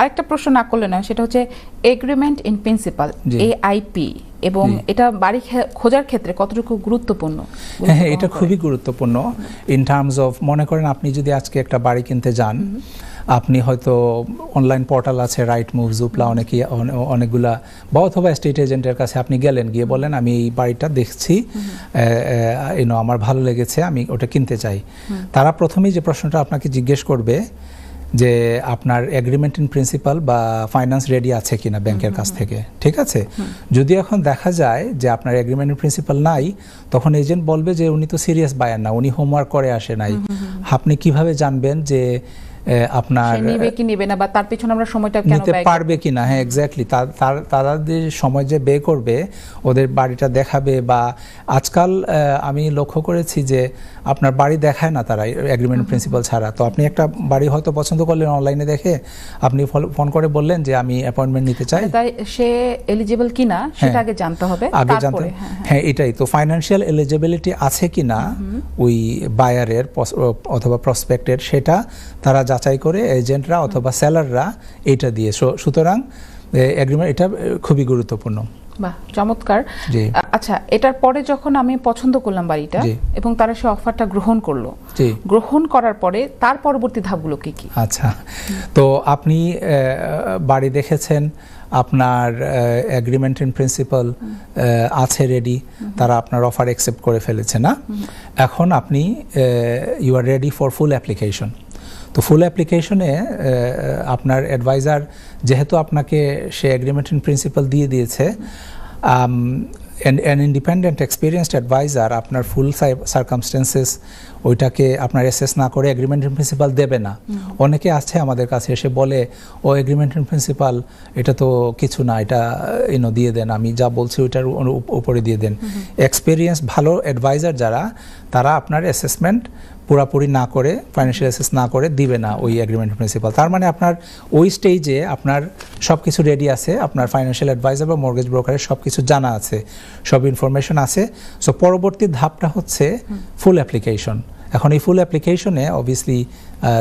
আরেকটা প্রশ্ন না করলে না, সেটা হচ্ছে এগ্রিমেন্ট ইন প্রিন্সিপাল, AIP, এবং এটা বাড়ি খোঁজার ক্ষেত্রে কতটুকু গুরুত্বপূর্ণ? হ্যাঁ, এটা খুবই গুরুত্বপূর্ণ ইন টার্মস অফ, মনে করেন আপনি যদি আজকে একটা বাড়ি কিনতে যান, আপনি হয়তো অনলাইন পোর্টাল আছে, রাইট মুভ, জুপলা, অনেকগুলা, বা অথবা এস্টেট এজেন্টের কাছে আপনি গেলেন, গিয়ে বলেন আমি এই বাড়িটা দেখছি, আমার ভালো লেগেছে, আমি ওটা কিনতে চাই। তারা প্রথমেই যে প্রশ্নটা আপনাকে জিজ্ঞেস করবে যে আপনার এগ্রিমেন্ট ইন প্রিন্সিপাল বা ফাইন্যান্স রেডি আছে কিনা ব্যাংকের কাছ থেকে, ঠিক আছে? যদি এখন দেখা যায় যে আপনার এগ্রিমেন্ট ইন প্রিন্সিপাল নাই, তখন এজেন্ট বলবে যে উনি তো সিরিয়াস বায়ার না, উনি হোমওয়ার্ক করে আসে নাই। আপনি কিভাবে জানবেন যে আপনার নিবে কি নিবে না, বা তার পিছনে আমরা সময়টা কেন নিতে পারবে কিনা? হ্যাঁ, এক্স্যাক্টলি। তাদের সময় যে ব্যয় করবে, ওদের বাড়িটা দেখাবে, বা আজকাল আমি লক্ষ্য করেছি যে আপনার বাড়ি দেখায় না তারা এগ্রিমেন্ট প্রিন্সিপাল ছাড়া। তো আপনি একটা বাড়ি হয়তো পছন্দ করলেন অনলাইনে দেখে, আপনি ফোন করে বললেন যে আমি অ্যাপয়েন্টমেন্ট নিতে চাই, তাই সে এলিজিবল কিনা সেটা আগে জানতে হবে, আগে জানতে। হ্যাঁ, এটাই তো, ফাইন্যান্সিয়াল এলিজিবিলিটি আছে কিনা ওই বায়ারের অথবা প্রসপেক্টের, সেটা তারা যাচাই করে এজেন্টরা অথবা সেলাররা এটা দিয়ে। সুতরাং এগ্রিমেন্ট এটা খুবই গুরুত্বপূর্ণ। বাহ, চমৎকার। আচ্ছা, এটার পরে যখন আমি পছন্দ করলাম বাড়িটা এবং তারা সে অফারটা গ্রহণ করলো, গ্রহণ করার পরে তার পরবর্তী ধাপগুলো কি কি? আচ্ছা, তো আপনি বাড়ি দেখেছেন, আপনার এগ্রিমেন্ট ইন প্রিন্সিপাল আছে রেডি, তারা আপনার অফার অ্যাকসেপ্ট করে ফেলেছে না? এখন আপনি you are ready for full application. তো ফুল অ্যাপ্লিকেশনে আপনার অ্যাডভাইজার যেহেতু আপনাকে সে এগ্রিমেন্ট ইন প্রিন্সিপাল দিয়ে দিয়েছে, অ্যান ইন্ডিপেন্ডেন্ট এক্সপিরিয়েন্সড অ্যাডভাইজার আপনার ফুল সার্কামস্টেন্সেস ওইটাকে আপনার অ্যাসেস না করে এগ্রিমেন্ট ইন প্রিন্সিপাল দেবে না। অনেকে আছে আমাদের কাছে এসে বলে, ও এগ্রিমেন্ট ইন প্রিন্সিপাল এটা তো কিছু না, এটা দিয়ে দেন, আমি যা বলছি ওইটার উপরে দিয়ে দেন। এক্সপিরিয়েন্স ভালো অ্যাডভাইজার যারা, তারা আপনার অ্যাসেসমেন্ট পুরাপুরি না করে, ফাইন্যান্সিয়াল অ্যাসেস না করে দিবে না ওই এগ্রিমেন্ট প্রিন্সিপাল। তার মানে আপনার ওই স্টেজে আপনার সব কিছু রেডি আছে, আপনার ফাইন্যান্সিয়াল অ্যাডভাইজার বা মর্গেজ ব্রোকারের সব কিছু জানা আছে, সব ইনফরমেশন আছে। সো পরবর্তী ধাপটা হচ্ছে ফুল অ্যাপ্লিকেশন। এখন এই ফুল অ্যাপ্লিকেশনে obviously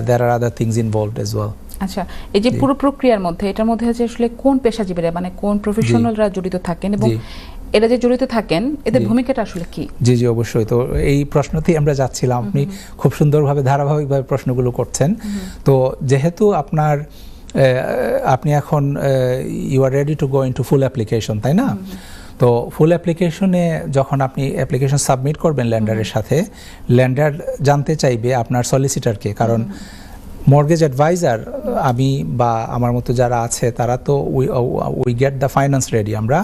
there are other things involved as well. আচ্ছা, এই যে পুরো প্রক্রিয়ার মধ্যে, এটার মধ্যে হচ্ছে আসলে কোন পেশাজীবীরা, মানে কোন প্রফেশনালরা জড়িত থাকেন, এবং এরা যে জড়িত থাকেন এদের ভূমিকাটা আসলে কি? জি জি, অবশ্যই। তো এই প্রশ্নতেই আমরা যাচ্ছিলাম, আপনি খুব সুন্দরভাবে ধারাবাহিকভাবে প্রশ্নগুলো করছেন। তো যেহেতু আপনি এখন you are ready to go into full application, তাই না? তো ফুল অ্যাপ্লিকেশনে যখন আপনি অ্যাপ্লিকেশন সাবমিট করবেন ল্যান্ডারের সাথে, ল্যান্ডার জানতে চাইবে আপনার সলিসিটারকে, কারণ মর্গেজ অ্যাডভাইজার আমি বা আমার মতো যারা আছে তারা তো we get the finance ready, আমরা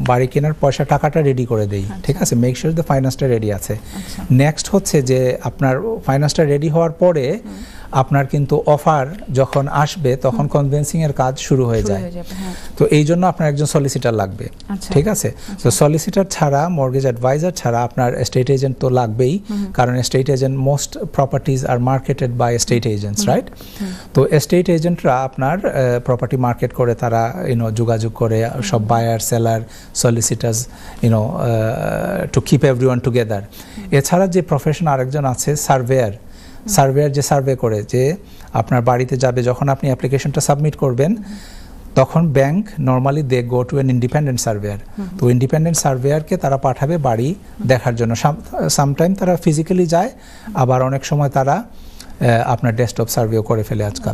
বাড়ি কেনার টাকাটা রেডি করে দেই, ঠিক আছে? মেক শিওর দ্য ফাইন্যান্সটা রেডি আছে। নেক্সট হচ্ছে যে আপনার ফাইন্যান্সটা রেডি হওয়ার পরে আপনার কিন্তু অফার যখন আসবে তখন কনভেন্সিং এর কাজ শুরু হয়ে যায়। তো এই জন্য আপনার একজন সলিসিটার লাগবে, ঠিক আছে? তো সলিসিটার ছাড়া, মর্গেজ অ্যাডভাইজার ছাড়া আপনার এস্টেট এজেন্ট তো লাগবেই, কারণ estate agent, most properties are marketed by estate agents, right? তো এস্টেট এজেন্টরা আপনার প্রপার্টি মার্কেট করে, তারা যোগাযোগ করে সব buyer, seller, solicitors, to keep everyone together. এছাড়া যে প্রফেশন আরেকজন আছে, সার্ভেয়ার যে সার্ভে করে, যে আপনার বাড়িতে যাবে, যখন আপনি অ্যাপ্লিকেশনটা সাবমিট করবেন তখন bank normally they go to an independent surveyor. তো ইন্ডিপেন্ডেন্ট সার্ভেয়ারকে তারা পাঠাবে বাড়ি দেখার জন্য। সামটাইম তারা ফিজিক্যালি যায়, আবার অনেক সময় তারা আপনার ডেস্কটপ সার্ভেও করে ফেলে আজকাল।